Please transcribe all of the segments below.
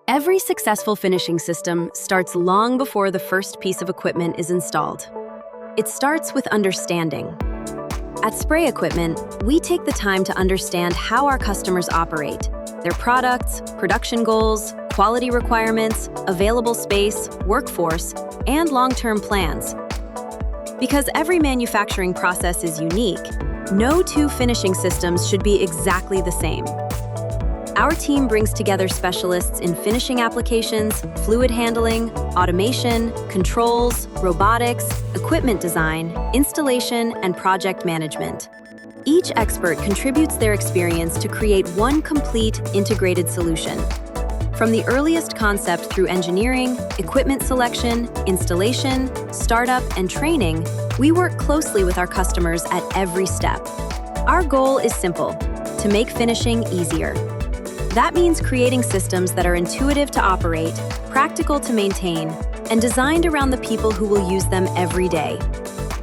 Every successful finishing system starts long before the first piece of equipment is installed. It starts with understanding. At Spray Equipment, we take the time to understand how our customers operate, their products, production goals, quality requirements, available space, workforce, and long-term plans. Because every manufacturing process is unique, no two finishing systems should be exactly the same. Our team brings together specialists in finishing applications, fluid handling, automation, controls, robotics, equipment design, installation, and project management. Each expert contributes their experience to create one complete, integrated solution. From the earliest concept through engineering, equipment selection, installation, startup, and training, we work closely with our customers at every step. Our goal is simple: to make finishing easier. That means creating systems that are intuitive to operate, practical to maintain, and designed around the people who will use them every day.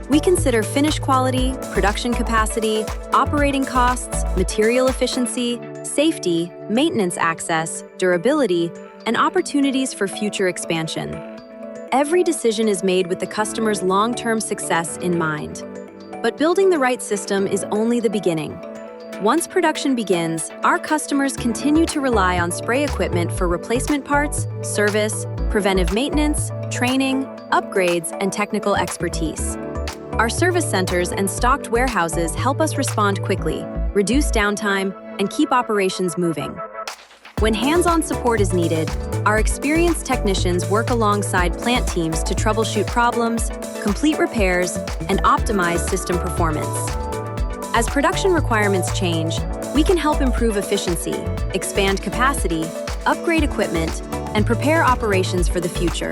We consider finish quality, production capacity, operating costs, material efficiency, safety, maintenance access, durability, and opportunities for future expansion. Every decision is made with the customer's long-term success in mind. But building the right system is only the beginning. Once production begins, our customers continue to rely on Spray Equipment for replacement parts, service, preventive maintenance, training, upgrades, and technical expertise. Our service centers and stocked warehouses help us respond quickly, reduce downtime, and keep operations moving. When hands-on support is needed, our experienced technicians work alongside plant teams to troubleshoot problems, complete repairs, and optimize system performance. As production requirements change, we can help improve efficiency, expand capacity, upgrade equipment, and prepare operations for the future.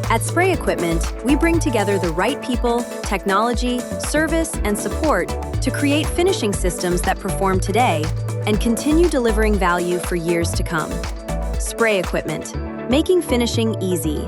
At Spray Equipment, we bring together the right people, technology, service, and support to create finishing systems that perform today and continue delivering value for years to come. Spray Equipment, making finishing easy.